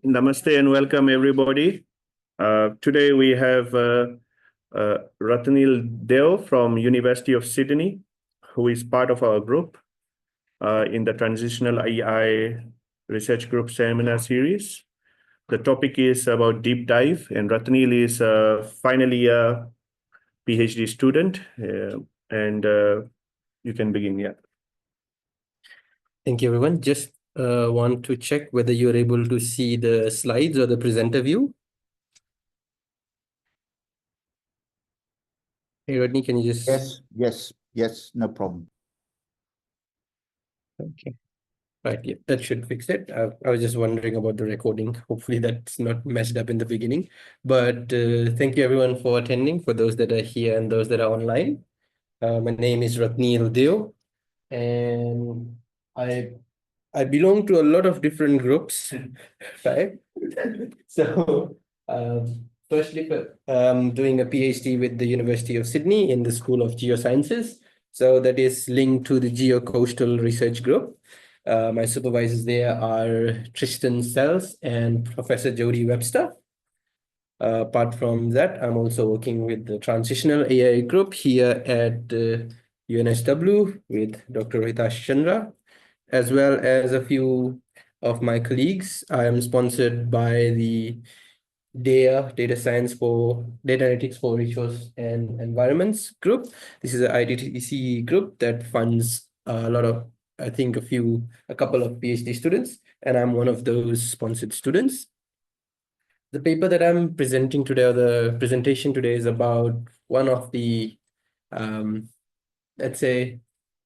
Namaste and welcome everybody. Today we have Ratnil Deo from University of Sydney, who is part of our group in the Transitional AI Research Group Seminar Series. The topic is about deep dive, and Ratnil is a final year PhD student, and you can begin, yeah. Thank you, everyone. Just want to check whether you're able to see the slides or the presenter view. Hey, Rodney, can you just... Yes, no problem. Okay. Right, yeah, that should fix it. I was just wondering about the recording. Hopefully that's not messed up in the beginning. But thank you, everyone, for attending, for those that are here and those that are online. My name is Ratnil Deo, and I belong to a lot of different groups, right? So, firstly, I'm doing a PhD with the University of Sydney in the School of Geosciences. So that is linked to the Geocoastal Research Group. My supervisors there are Tristan Sells and Professor Jody Webster. Apart from that, I'm also working with the Transitional AI group here at UNSW with Dr. Hitash Chandra, as well as a few of my colleagues. I am sponsored by the Data Science for Data Analytics for Resource and Environments group. This is an IDTC group that funds a lot of, I think, a couple of PhD students, and I'm one of those sponsored students. The paper that I'm presenting today, or the presentation today, is about one of the, let's say,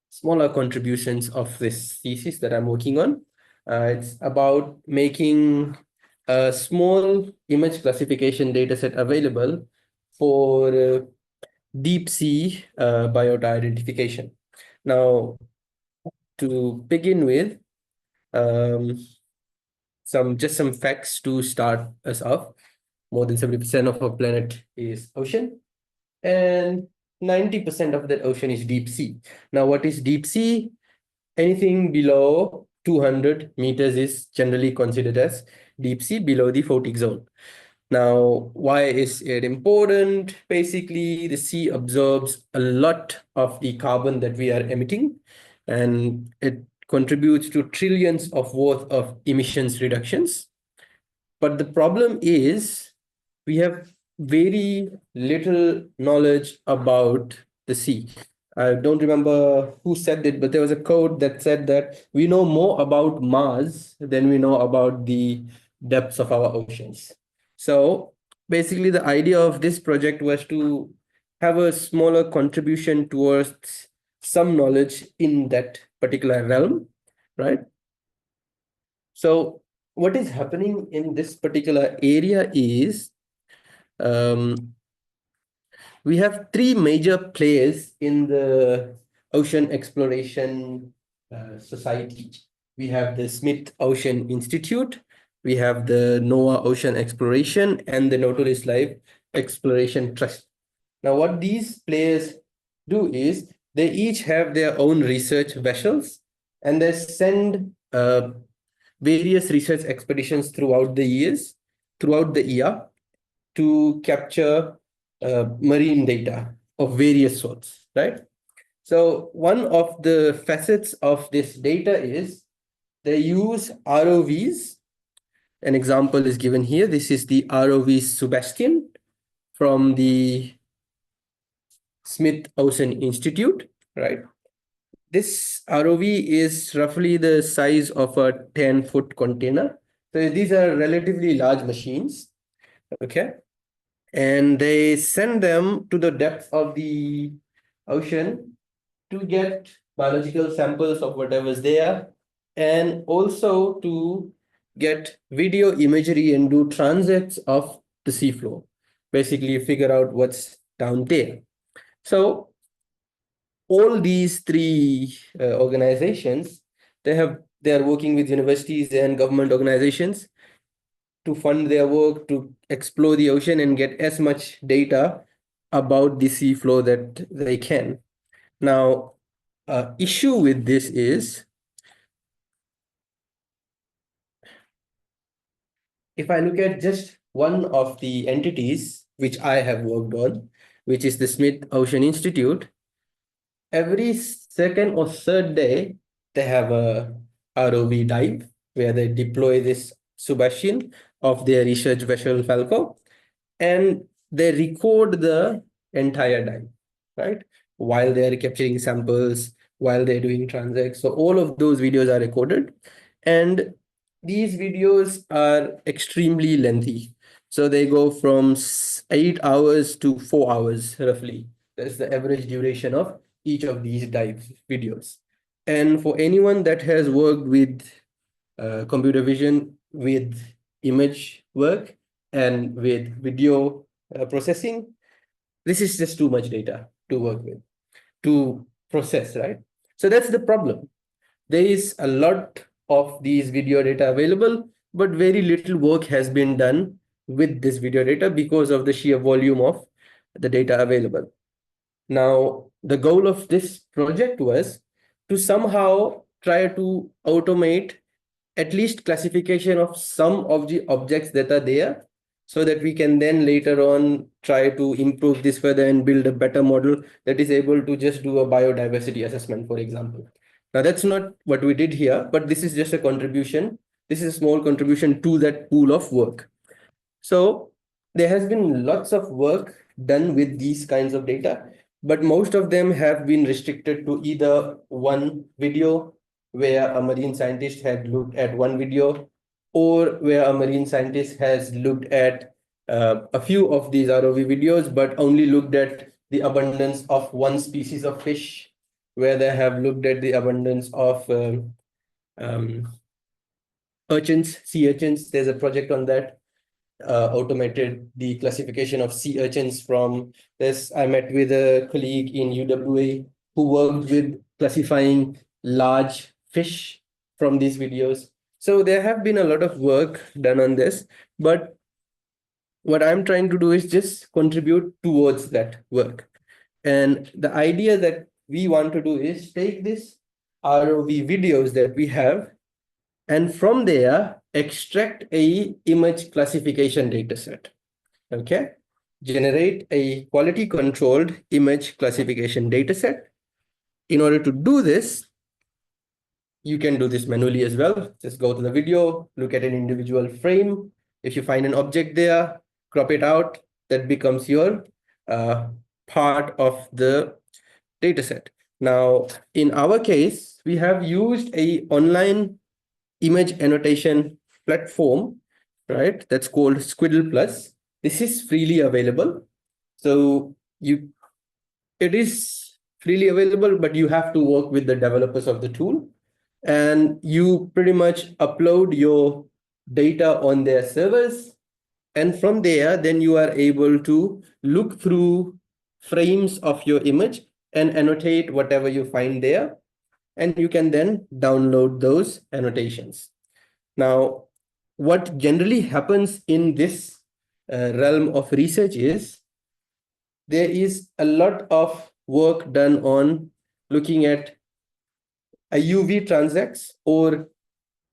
smaller contributions of this thesis that I'm working on. It's about making a small image classification dataset available for deep sea biota identification. Now, to begin with, just some facts to start us off. More than 70% of our planet is ocean, and 90% of that ocean is deep sea. Now, what is deep sea? Anything below 200 meters is generally considered as deep sea, below the photic zone. Now, why is it important? Basically, the sea absorbs a lot of the carbon that we are emitting, and it contributes to trillions of worth of emissions reductions. But the problem is we have very little knowledge about the sea. I don't remember who said it, but there was a quote that said that we know more about Mars than we know about the depths of our oceans. So basically, the idea of this project was to have a smaller contribution towards some knowledge in that particular realm, right? So what is happening in this particular area is we have three major players in the ocean exploration society. We have the Smith Ocean Institute, we have the NOAA Ocean Exploration, and the Nautilus Life Exploration Trust. Now, what these players do is they each have their own research vessels, and they send various research expeditions throughout the year, to capture marine data of various sorts, right? So one of the facets of this data is they use ROVs. An example is given here. This is the ROV Sebastian from the Smith Ocean Institute, right? This ROV is roughly the size of a 10-foot container. So these are relatively large machines, okay? And they send them to the depth of the ocean to get biological samples of whatever's there, and also to get video imagery and do transects of the seafloor, basically figure out what's down there. So all these three organizations, they are working with universities and government organizations to fund their work to explore the ocean and get as much data about the seafloor that they can. Now, issue with this is if I look at just one of the entities which I have worked on, which is the Smith Ocean Institute, every second or third day, they have a ROV dive where they deploy this Subashian of their research vessel Falco, and they record the entire dive, right? While they are capturing samples, while they're doing transacts. So all of those videos are recorded. And these videos are extremely lengthy. So they go from 8 hours to 4 hours, roughly. That's the average duration of each of these dive videos. And for anyone that has worked with computer vision, with image work, and with video processing, this is just too much data to work with, to process, right? So that's the problem. There is a lot of these video data available, but very little work has been done with this video data because of the sheer volume of the data available. Now, the goal of this project was to somehow try to automate at least classification of some of the objects that are there, so that we can then later on try to improve this further and build a better model that is able to just do a biodiversity assessment, for example. Now, that's not what we did here, but this is just a contribution. This is a small contribution to that pool of work. So there has been lots of work done with these kinds of data, but most of them have been restricted to either one video where a marine scientist had looked at one video, or where a marine scientist has looked at a few of these ROV videos, but only looked at the abundance of one species of fish, where they have looked at the abundance of urchins, sea urchins. There's a project on that. Automated the classification of sea urchins from this. I met with a colleague in UWA who worked with classifying large fish from these videos. So there have been a lot of work done on this, but what I'm trying to do is just contribute towards that work. And the idea that we want to do is take this ROV videos that we have, and from there extract a image classification dataset. Okay, generate a quality controlled image classification dataset. In order to do this, you can do this manually as well. Just go to the video, look at an individual frame. If you find an object there, crop it out. That becomes your part of the dataset. Now, in our case, we have used an online image annotation platform, right? That's called Squiddle Plus. This is freely available. So it is freely available, but you have to work with the developers of the tool. And you pretty much upload your data on their servers. And from there, then you are able to look through frames of your image and annotate whatever you find there. And you can then download those annotations. Now, what generally happens in this realm of research is there is a lot of work done on looking at UV transects or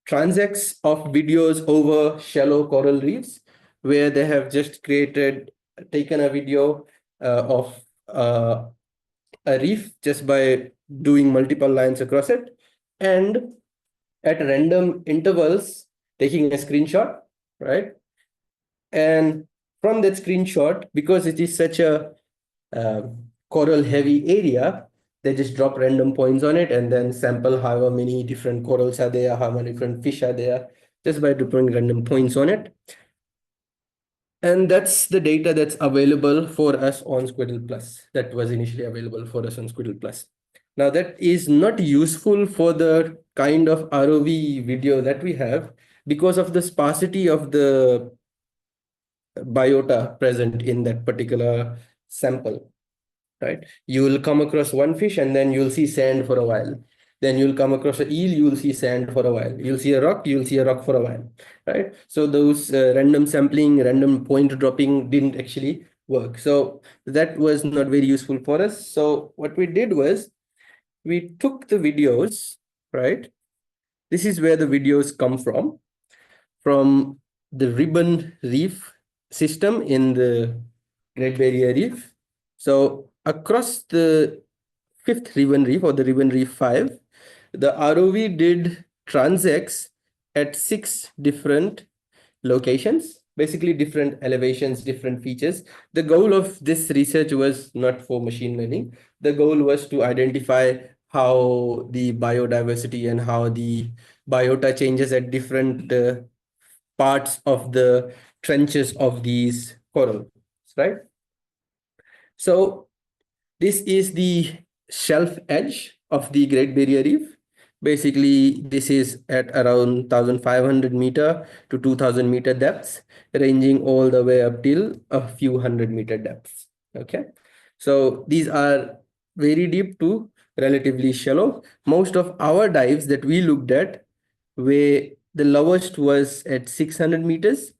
transects of videos over shallow coral reefs, where they have just taken a video of a reef just by doing multiple lines across it, and at random intervals taking a screenshot, right? And from that screenshot, because it is such a coral heavy area, they just drop random points on it and then sample however many different corals are there, how many different fish are there, just by deploying random points on it. And that's the data that's available for us on Squiddle Plus. That was initially available for us on Squiddle Plus. Now, that is not useful for the kind of ROV video that we have because of the sparsity of the biota present in that particular sample, right? You will come across one fish and then you'll see sand for a while. Then you'll come across an eel, you'll see sand for a while. You'll see a rock, you'll see a rock for a while, right? So those random sampling, random point dropping didn't actually work. So that was not very useful for us. So what we did was we took the videos, right? This is where the videos come from the ribbon reef system in the Great Barrier Reef. So across the fifth ribbon reef, or the ribbon reef 5, the ROV did transects at 6 different locations, basically different elevations, different features. The goal of this research was not for machine learning. The goal was to identify how the biodiversity and how the biota changes at different parts of the trenches of these corals, right? So this is the shelf edge of the Great Barrier Reef. Basically, this is at around 1,500 meter to 2,000 meter depths, ranging all the way up till a few hundred meter depths. Okay, so these are very deep to relatively shallow. Most of our dives that we looked at, where the lowest was at 600 meters,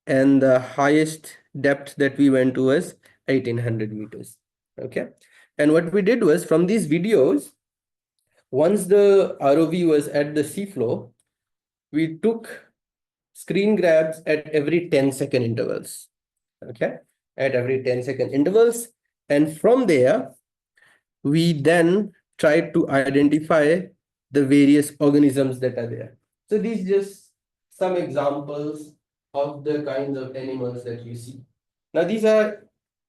and the highest depth that we went to was 1,800 meters. Okay, and what we did was, from these videos, once the ROV was at the seafloor, we took screen grabs at every 10-second intervals. Okay, at every 10-second intervals. And from there, we then tried to identify the various organisms that are there. So these just some examples of the kinds of animals that you see. Now, these are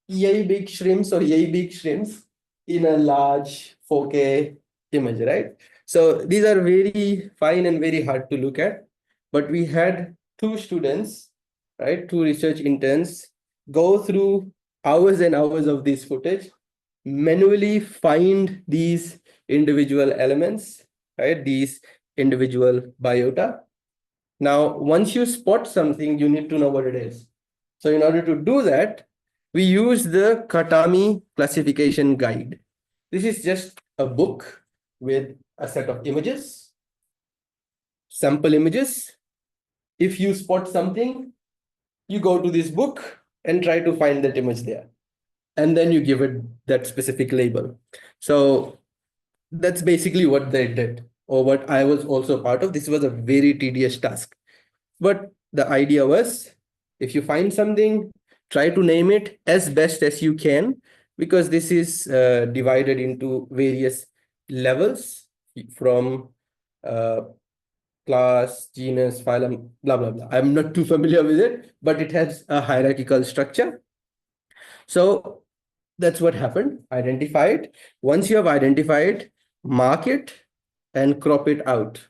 yay big shrimps or yay big shrimps in a large 4K image, right? So these are very fine and very hard to look at. But we had 2 students, right, 2 research interns, go through hours and hours of this footage, manually find these individual elements, right, these individual biota. Now, once you spot something, you need to know what it is. So in order to do that, we use the Katami classification guide. This is just a book with a set of images, sample images. If you spot something, you go to this book and try to find that image there. And then you give it that specific label. So that's basically what they did, or what I was also part of. This was a very tedious task. But the idea was, if you find something, try to name it as best as you can, because this is divided into various levels from class, genus, phylum, blah, blah, blah. I'm not too familiar with it, but it has a hierarchical structure. So that's what happened. Identify it. Once you have identified, mark it and crop it out.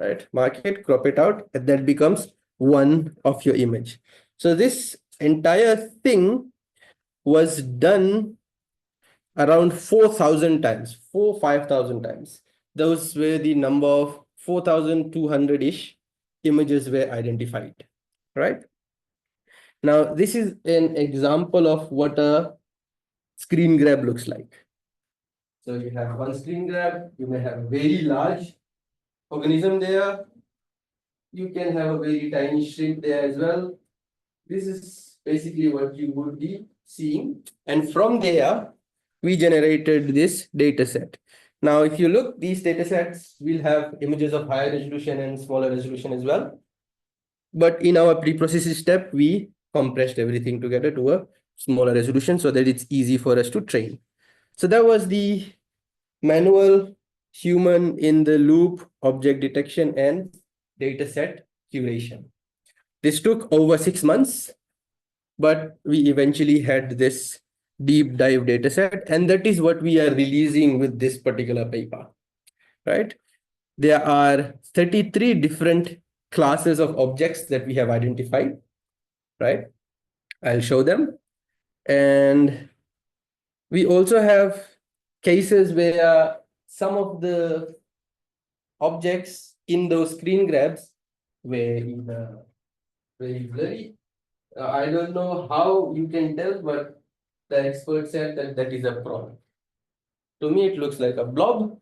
Right? Mark it, crop it out, and that becomes one of your image. So this entire thing was done around 4,000 times, 5,000 times. Those were the number of 4,200-ish images were identified, right? Now, this is an example of what a screen grab looks like. So you have one screen grab, you may have a very large organism there. You can have a very tiny shrimp there as well. This is basically what you would be seeing. And from there, we generated this data set. Now, if you look, these data sets will have images of higher resolution and smaller resolution as well. But in our pre-processing step, we compressed everything together to a smaller resolution so that it's easy for us to train. So that was the manual human in the loop object detection and dataset curation. This took over 6 months, but we eventually had this deep dive dataset, and that is what we are releasing with this particular paper, right? There are 33 different classes of objects that we have identified, right? I'll show them. And we also have cases where some of the objects in those screen grabs were either very blurry. I don't know how you can tell, but the expert said that that is a prawn. To me, it looks like a blob,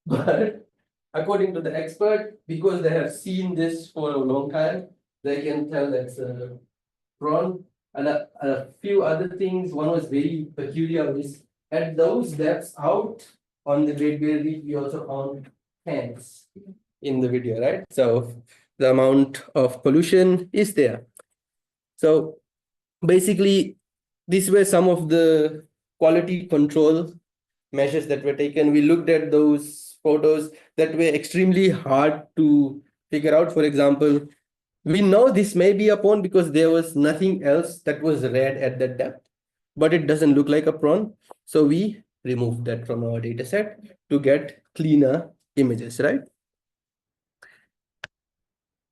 but according to the expert, because they have seen this for a long time, they can tell that's a prawn. And a few other things. One was very peculiar. Is at those depths out on the Great Barrier Reef, we also found hands in the video, right? So the amount of pollution is there. So basically, these were some of the quality control measures that were taken. We looked at those photos that were extremely hard to figure out. For example, we know this may be a pond because there was nothing else that was red at that depth, but it doesn't look like a prawn. So we removed that from our data set to get cleaner images, right?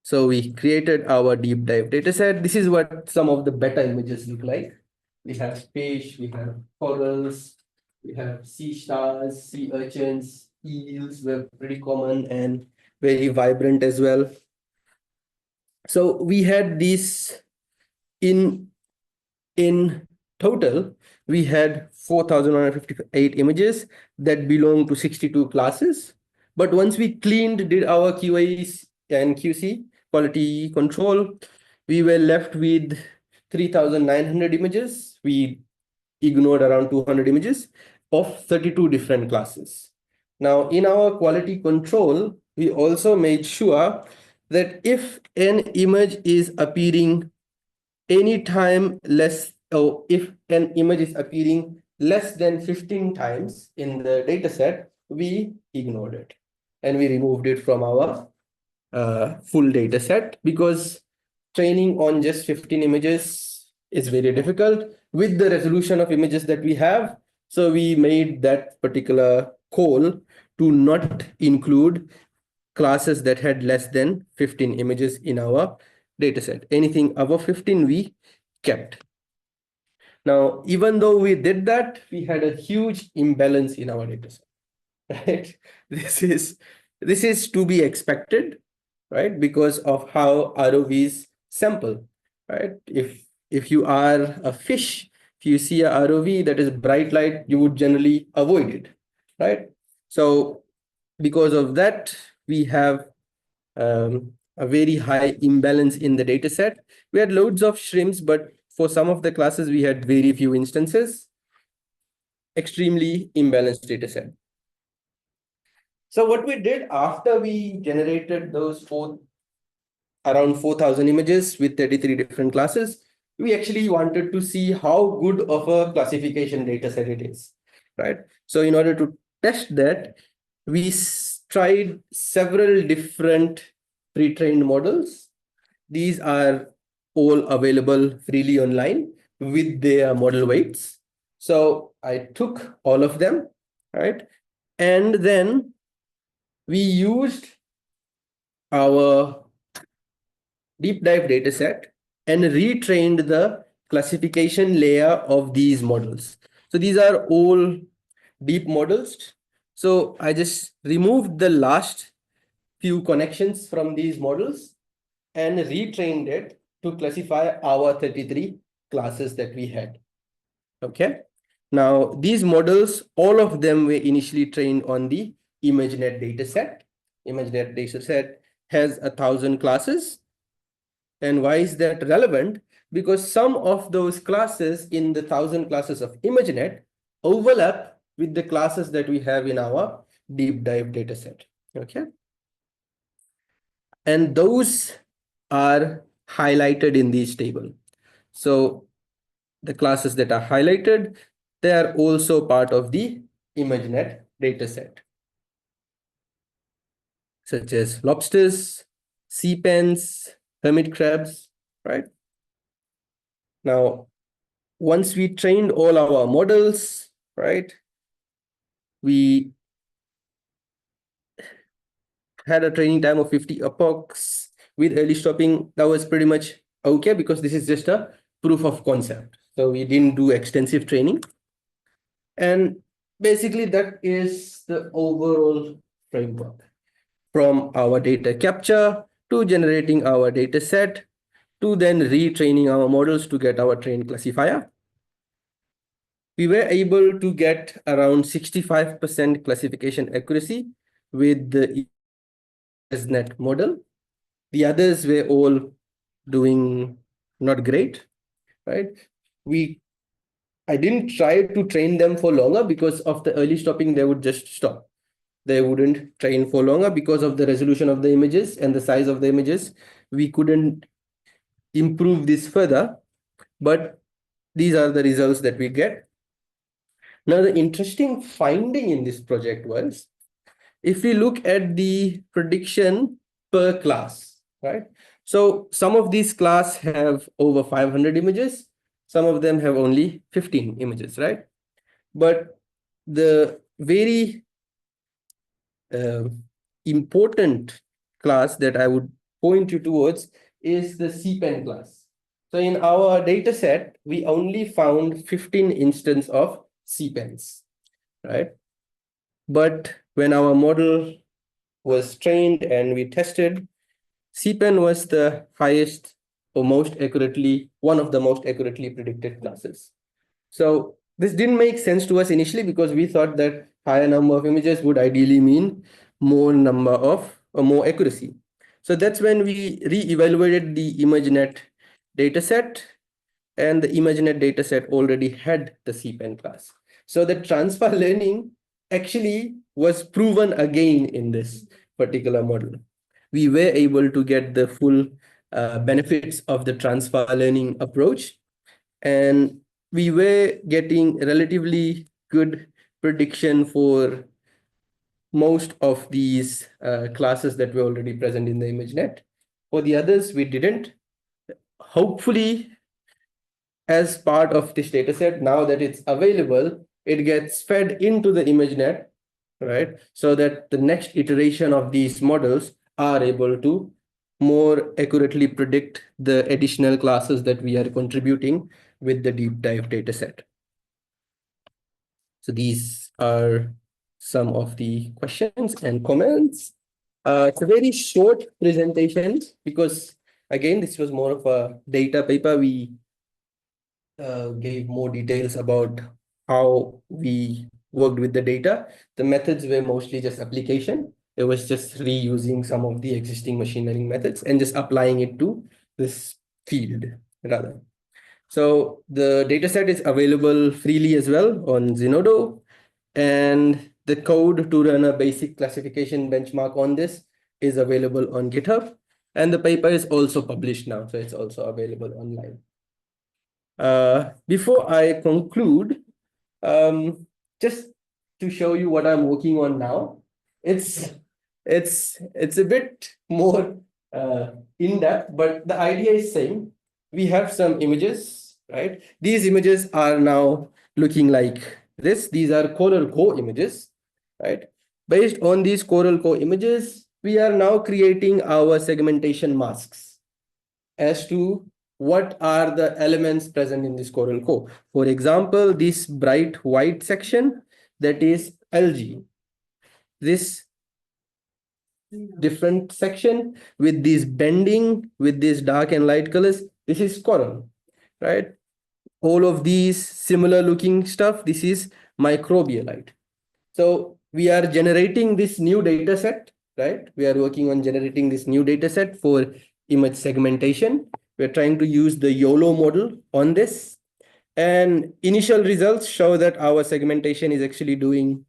So we created our deep dive data set. This is what some of the better images look like. We have fish, we have corals, we have sea stars, sea urchins, eels were pretty common and very vibrant as well. So we had these in total, we had 4,158 images that belong to 62 classes. But once we did our QAs and QC, quality control, we were left with 3,900 images. We ignored around 200 images of 32 different classes. Now, in our quality control, we also made sure that if an image is appearing anytime less, or if an image is appearing less than 15 times in the data set, we ignored it and we removed it from our full data set, because training on just 15 images is very difficult with the resolution of images that we have. So we made that particular call to not include classes that had less than 15 images in our dataset. Anything above 15 we kept. Now, even though we did that, we had a huge imbalance in our dataset, right? This is to be expected, right? Because of how ROVs sample, right? If you are a fish, if you see a ROV that is bright light, you would generally avoid it, right? So because of that, we have a very high imbalance in the data set. We had loads of shrimps, but for some of the classes, we had very few instances. Extremely imbalanced data set. So what we did after we generated those around 4,000 images with 33 different classes, we actually wanted to see how good of a classification data set it is, right? So in order to test that, we tried several different pre-trained models. These are all available freely online with their model weights. So I took all of them, right? And then we used our deep dive data set and retrained the classification layer of these models. So these are all deep models. So I just removed the last few connections from these models and retrained it to classify our 33 classes that we had. Okay. Now, these models, all of them were initially trained on the ImageNet dataset. ImageNet dataset has 1,000 classes. And why is that relevant? Because some of those classes in the 1,000 classes of ImageNet overlap with the classes that we have in our deep dive dataset. Okay. And those are highlighted in this table. So the classes that are highlighted, they are also part of the ImageNet dataset, such as lobsters, sea pens, hermit crabs, right? Now, once we trained all our models, right, we had a training time of 50 epochs with early stopping. That was pretty much okay, because this is just a proof of concept. So we didn't do extensive training. And basically that is the overall framework, from our data capture to generating our data set to then retraining our models to get our trained classifier. We were able to get around 65% classification accuracy with the ResNet model. The others were all doing not great, right? I didn't try to train them for longer because of the early stopping, they would just stop. they wouldn't train for longer because of the resolution of the images and the size of the images. We couldn't improve this further, but these are the results that we get. Now, the interesting finding in this project was, if we look at the prediction per class, right? So some of these class have over 500 images, some of them have only 15 images, right? But the very important class that I would point you towards is the CPEN class. So in our data set, we only found 15 instances of CPENs, right? But when our model was trained and we tested, CPEN was the highest or most accurately, one of the most accurately predicted classes. So this didn't make sense to us initially because we thought that higher number of images would ideally mean more number of or more accuracy. So that's when we re-evaluated the ImageNet dataset, and the ImageNet dataset already had the CPEN class. So the transfer learning actually was proven again in this particular model. We were able to get the full benefits of the transfer learning approach, and we were getting relatively good prediction for most of these classes that were already present in the ImageNet. For the others, we didn't. Hopefully, as part of this dataset, now that it's available, it gets fed into the ImageNet, right? So that the next iteration of these models are able to more accurately predict the additional classes that we are contributing with the Deepdive dataset. So these are some of the questions and comments. It's a very short presentation because, again, this was more of a data paper. We gave more details about how we worked with the data. The methods were mostly just application. It was just reusing some of the existing machine learning methods and just applying it to this field rather. So the dataset is available freely as well on Zenodo, and the code to run a basic classification benchmark on this is available on GitHub, and the paper is also published now, so it's also available online. Before I conclude, just to show you what I'm working on now, it's a bit more in-depth, but the idea is same. We have some images, right? These images are now looking like this. These are coral core images, right? Based on these coral core images, we are now creating our segmentation masks as to what are the elements present in this coral core. For example, this bright white section, that is algae. This different section with this bending, with these dark and light colors, this is coral, right? All of these similar looking stuff, this is microbialite. So we are generating this new data set, right? We are working on generating this new data set for image segmentation. We're trying to use the YOLO model on this. And initial results show that our segmentation is actually doing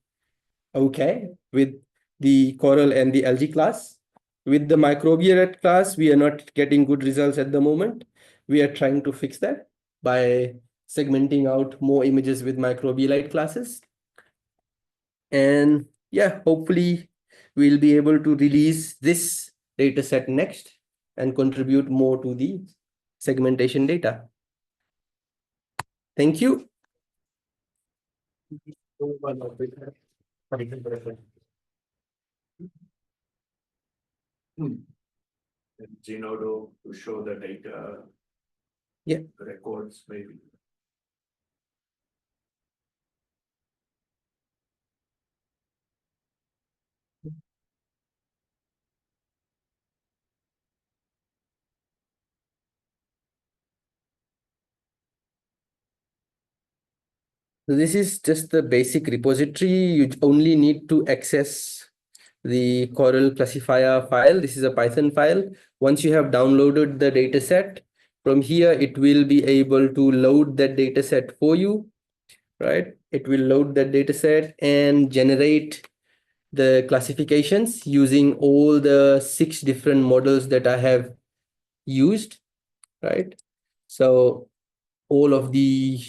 okay with the coral and the algae class. With the microbialite class, we are not getting good results at the moment. We are trying to fix that by segmenting out more images with microbialite classes. And yeah, hopefully we'll be able to release this data set next and contribute more to the segmentation data. Thank you. Zenodo to show the data. Yeah. Records maybe. So this is just the basic repository. You only need to access the Coral classifier file. This is a Python file. Once you have downloaded the dataset, from here it will be able to load that dataset for you, right? It will load that dataset and generate the classifications using all the 6 different models that I have used, right? So all of the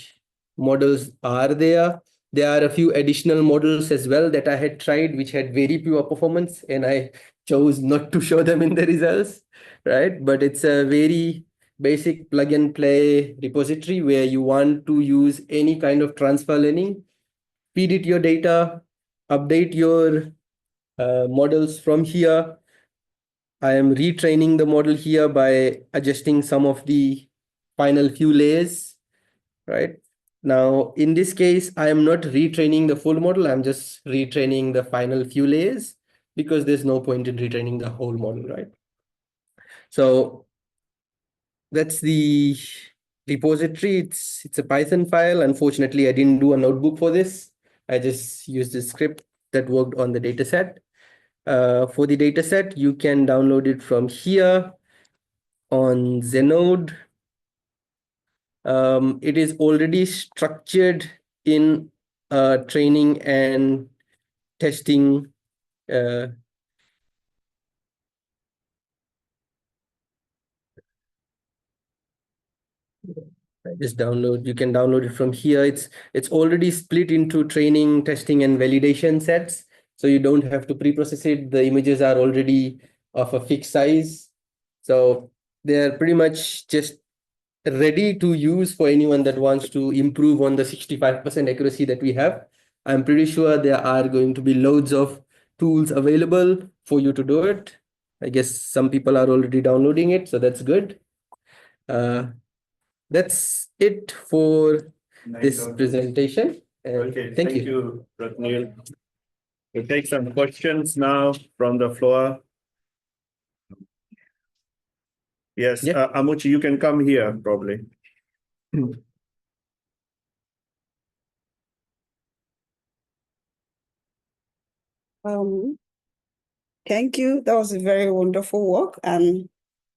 models are there. There are a few additional models as well that I had tried, which had very poor performance, and I chose not to show them in the results, right? But it's a very basic plug and play repository where you want to use any kind of transfer learning, feed it your data, update your models from here. I am retraining the model here by adjusting some of the final few layers, right? Now, in this case, I am not retraining the full model. I'm just retraining the final few layers because there's no point in retraining the whole model, right? So that's the repository. It's a Python file. Unfortunately, I didn't do a notebook for this. I just used the script that worked on the dataset. For the dataset, you can download it from here on Zenode. It is already structured in training and testing. Just download. You can download it from here. It's already split into training, testing, and validation sets. So you don't have to pre-process it. The images are already of a fixed size. So they're pretty much just ready to use for anyone that wants to improve on the 65% accuracy that we have. I'm pretty sure there are going to be loads of tools available for you to do it. I guess some people are already downloading it, so that's good. That's it for this presentation. Okay, Thank you. Ratnil. We'll take some questions now from the floor. Yes, Yeah. Amuchi, you can come here probably. Thank you. That was a very wonderful work, and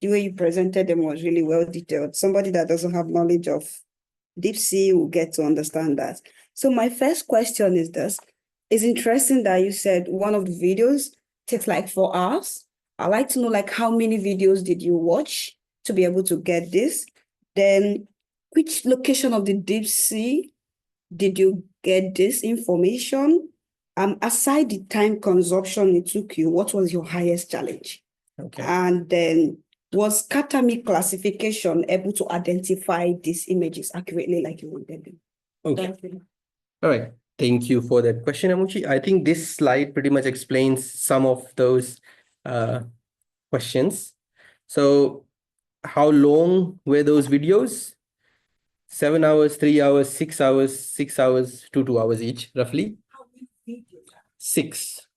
the way you presented them was really well detailed. Somebody that doesn't have knowledge of deep sea will get to understand that. So my first question is this. It's interesting that you said one of the videos takes like 4 hours. I'd like to know like how many videos did you watch to be able to get this? Then which location of the deep sea did you get this information? Aside the time consumption it took you, what was your highest challenge? Okay. And then was Katami classification able to identify these images accurately like you wanted them? Okay. All right. Thank you for that question, Amuchi. I think this slide pretty much explains some of those questions. So how long were those videos? 7 hours, 3 hours, 6 hours, 6 hours, 2 hours each, roughly. How many videos? 6.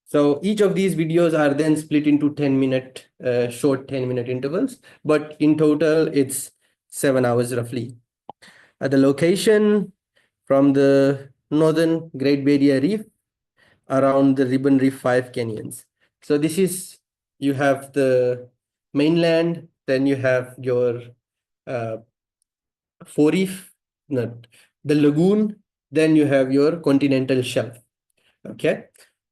So each of these videos are then split into 10-minute, short 10-minute intervals. But in total, it's 7 hours roughly. At the location from the northern Great Barrier Reef around the Ribbon Reef 5 canyons. So this is, you have the mainland, then you have your forereef, not the lagoon, then you have your continental shelf. Okay,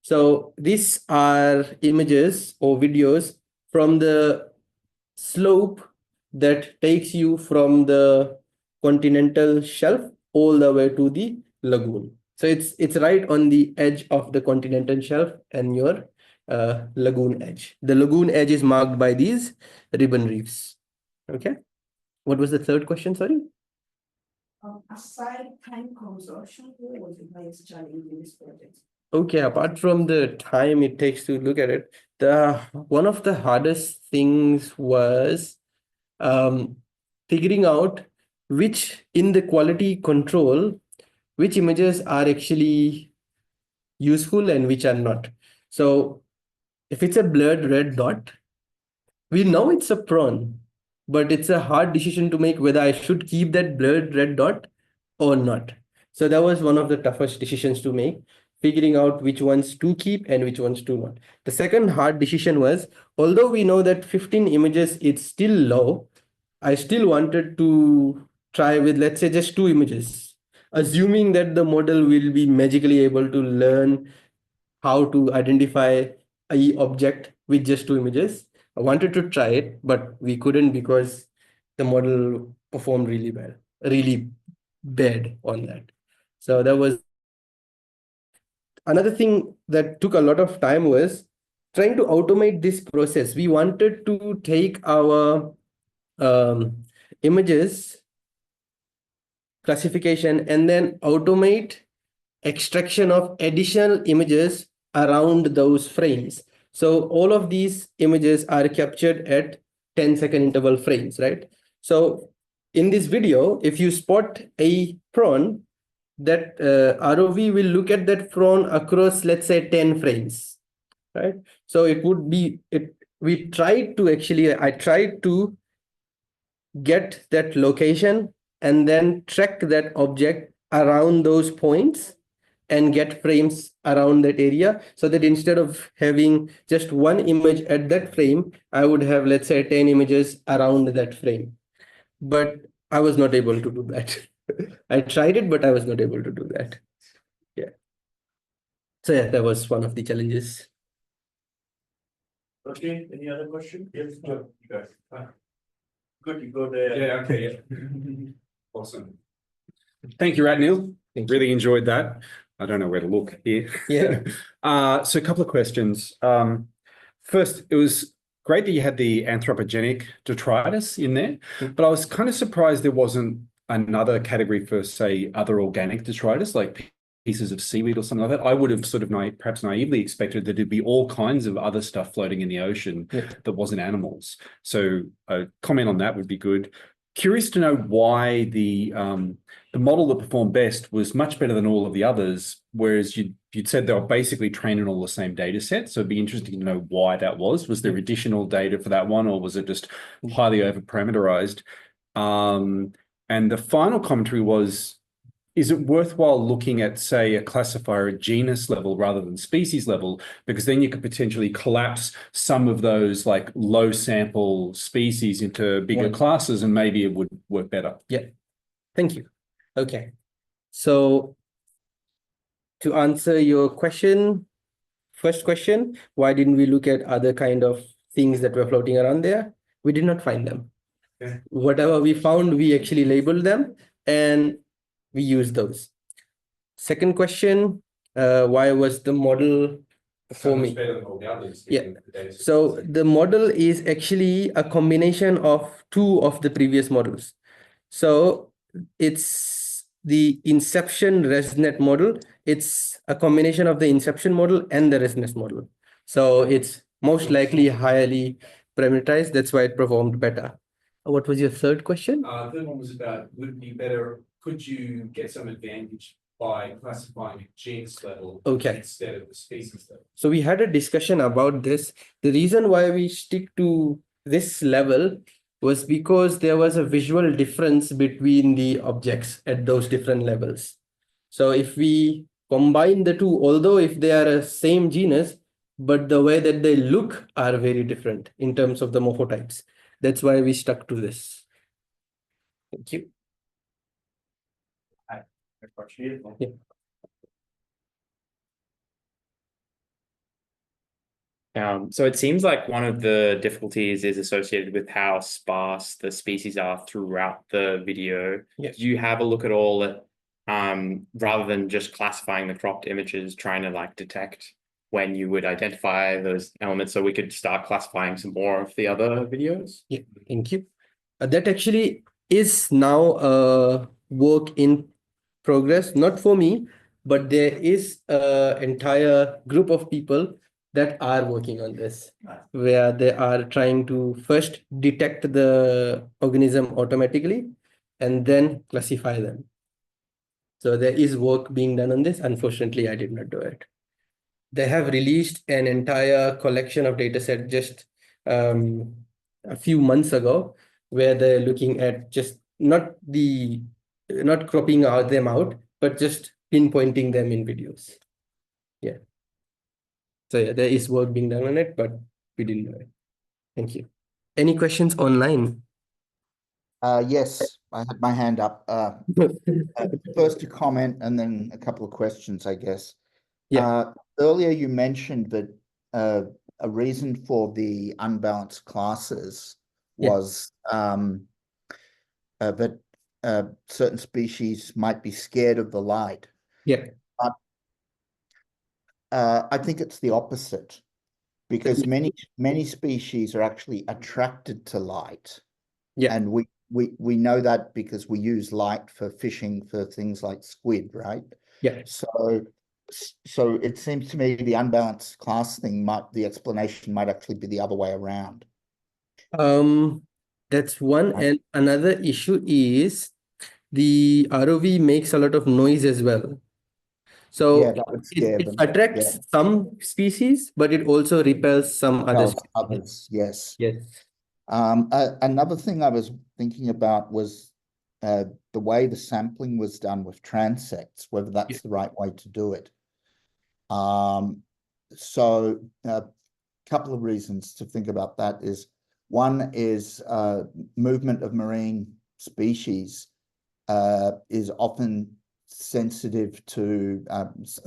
so these are images or videos from the slope that takes you from the continental shelf all the way to the lagoon. So it's right on the edge of the continental shelf and your lagoon edge. The lagoon edge is marked by these ribbon reefs. Okay, what was the third question? Sorry. Aside time consumption, what was the highest challenge in this project? Okay, apart from the time it takes to look at it, one of the hardest things was figuring out which in the quality control, which images are actually useful and which are not. So if it's a blurred red dot, we know it's a prawn, but it's a hard decision to make whether I should keep that blurred red dot or not. So that was one of the toughest decisions to make, figuring out which ones to keep and which ones to not. The second hard decision was, although we know that 15 images, it's still low, I still wanted to try with, let's say, just 2 images, assuming that the model will be magically able to learn how to identify a object with just 2 images. I wanted to try it, but we couldn't because the model performed really bad on that. So that was another thing that took a lot of time, was trying to automate this process. We wanted to take our images classification and then automate extraction of additional images around those frames. So all of these images are captured at 10-second interval frames, right? So in this video, if you spot a prawn, that ROV will look at that prawn across, let's say, 10 frames, right? So it would be, I tried to get that location and then track that object around those points and get frames around that area, so that instead of having just one image at that frame, I would have, let's say, 10 images around that frame. But I was not able to do that. I tried it, but I was not able to do that. Yeah. So yeah, that was one of the challenges. Okay, any other question? Yes, no, you guys. Good, you go there. Yeah, okay, yeah. Awesome. Thank you, Ratnil. Really enjoyed that. I don't know where to look here. Yeah. So a couple of questions. First, it was great that you had the anthropogenic detritus in there, but I was kind of surprised there wasn't another category for, say, other organic detritus, like pieces of seaweed or something like that. I would have sort of perhaps naively expected that there'd be all kinds of other stuff floating in the ocean that wasn't animals. So a comment on that would be good. Curious to know why the model that performed best was much better than all of the others, whereas you'd said they were basically trained on all the same data set. So it'd be interesting to know why that was. Was there additional data for that one, or was it just highly over-parameterized? And the final commentary was, is it worthwhile looking at, say, a classifier at genus level rather than species level? Because then you could potentially collapse some of those like low sample species into bigger classes, and maybe it would work better. Yeah, thank you. Okay, so to answer your first question, why didn't we look at other kind of things that were floating around there? We did not find them. Okay. Whatever we found, we actually labeled them and we use those. Second question, why was the model performing? Yeah, so the model is actually a combination of 2 of the previous models. So it's the Inception-ResNet model. It's a combination of the Inception model and the ResNet model. So it's most likely highly parameterized. That's why it performed better. What was your third question? Third one was about, would it be better, could you get some advantage by classifying at genus level instead of the species level? So we had a discussion about this. The reason why we stick to this level was because there was a visual difference between the objects at those different levels. So if we combine the two, although if they are a same genus, but the way that they look are very different in terms of the morphotypes. That's why we stuck to this. Thank you. Yeah. So it seems like one of the difficulties is associated with how sparse the species are throughout the video. Yes. Do you have a look at all at, rather than just classifying the cropped images, trying to like detect when you would identify those elements, so we could start classifying some more of the other videos? Yeah, thank you. That actually is now a work in progress, not for me, but there is an entire group of people that are working on this, where they are trying to first detect the organism automatically and then classify them. So there is work being done on this. Unfortunately, I did not do it. They have released an entire collection of dataset just a few months ago, where they're looking at just not cropping them out, but just pinpointing them in videos. Yeah. So yeah, there is work being done on it, but we didn't do it. Thank you. Any questions online? Yes, I had my hand up. First a comment and then a couple of questions, I guess. Earlier you mentioned that a reason for the unbalanced classes was that certain species might be scared of the light. Yeah. But I think it's the opposite, because many species are actually attracted to light. Yeah. And we know that because we use light for fishing for things like squid, right? Yeah. So it seems to me the unbalanced class thing the explanation might actually be the other way around. That's one. And another issue is the ROV makes a lot of noise as well. So Yeah, that would scare it them. attracts some species, but it also repels some other Tells species. others, yes. Yes. Another thing I was thinking about was the way the sampling was done with transects, whether that's the right way to do it. So a couple of reasons to think about that is, one is movement of marine species is often sensitive to,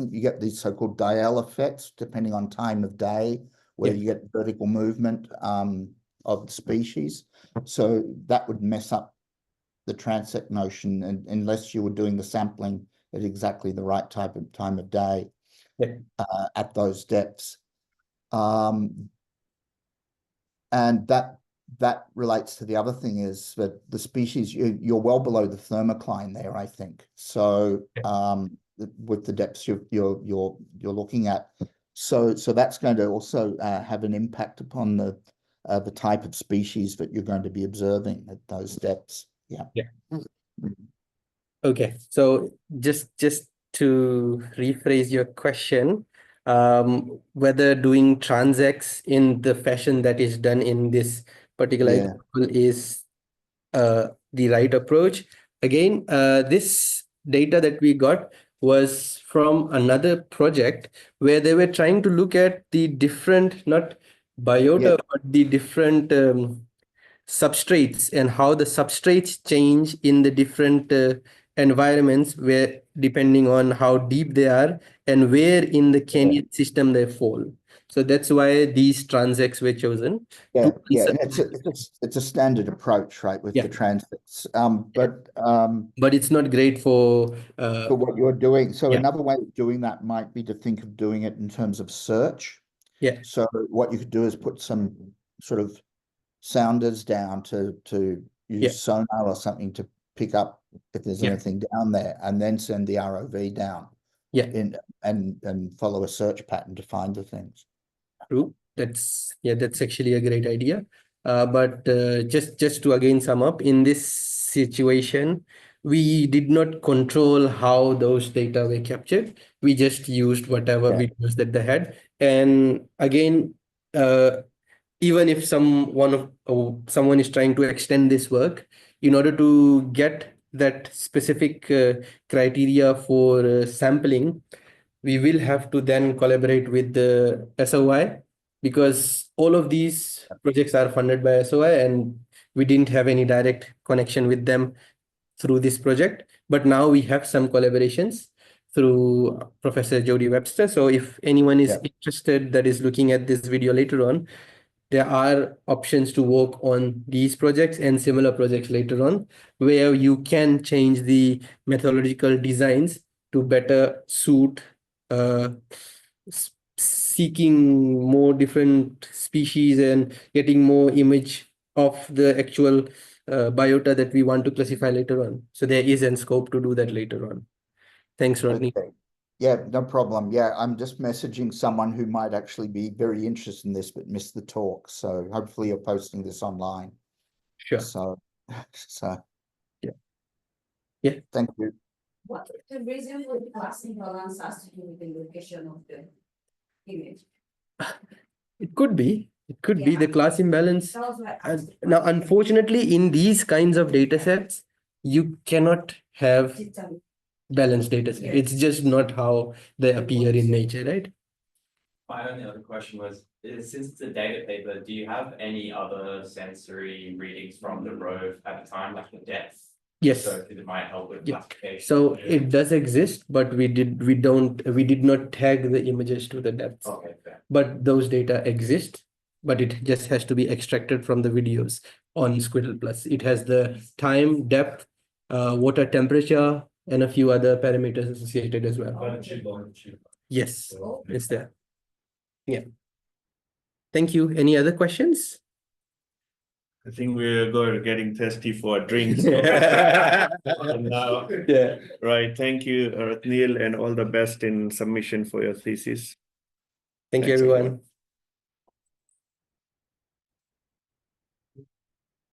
you get these so-called diel effects, depending on time of day, where you get vertical movement of the species. So that would mess up the transect notion, and unless you were doing the sampling at exactly the right time of day at those depths. And that relates to the other thing, is that the species, you're well below the thermocline there, I think. So with the depths you're looking at, so that's going to also have an impact upon the type of species that you're going to be observing at those depths. Yeah. Okay. So just to rephrase your question, whether doing transects in the fashion that is done in this particular example is the right approach. Again, this data that we got was from another project where they were trying to look at the different, not biota, but the different substrates and how the substrates change in the different environments, where depending on how deep they are and where in the canyon system they fall. So that's why these transects were chosen. And it's a standard approach, right, with the transects. But it's not great for what you're doing. So another way of doing that might be to think of doing it in terms of search. So what you could do is put some sort of sounders down to use sonar or something to pick up if there's anything down there, and then send the ROV down and follow a search pattern to find the things. True. That's actually a great idea. But just to again sum up, in this situation, we did not control how those data were captured. We just used whatever videos that they had. And again, even if someone is trying to extend this work, in order to get that specific criteria for sampling, we will have to then collaborate with the SOI, because all of these projects are funded by SOI and we didn't have any direct connection with them through this project. But now we have some collaborations through Professor Jody Webster. So if anyone is interested that is looking at this video later on, there are options to work on these projects and similar projects later on, where you can change the methodological designs to better suit seeking more different species and getting more image of the actual biota that we want to classify later on. So there is a scope to do that later on. Thanks, Rodney. Okay. Yeah, no problem. Yeah, I'm just messaging someone who might actually be very interested in this but missed the talk. So hopefully you're posting this online. Sure. So yeah. Thank you. What the reason for the class imbalance has to do with the location of the image? It could be. It could be the class imbalance. Now, unfortunately, in these kinds of data sets, you cannot have balanced data set. It's just not how they appear in nature, right? My only other question was, since it's a data paper, do you have any other sensory readings from the ROV at the time, like the depth Yes. So it might help with Yeah. classification. So it does exist, but we did not tag the images to the depth. Okay, fair. But those data exist, but it just has to be extracted from the videos on Squirrel Plus. It has the time, depth, water temperature, and a few other parameters associated as well. Yes, it's there. Yeah. Thank you. Any other questions? I think we're getting thirsty for drinks. Yeah. And now, Yeah. right. Thank you, Rathnil, and all the best in submission for your thesis. Thank you, Thanks, everyone.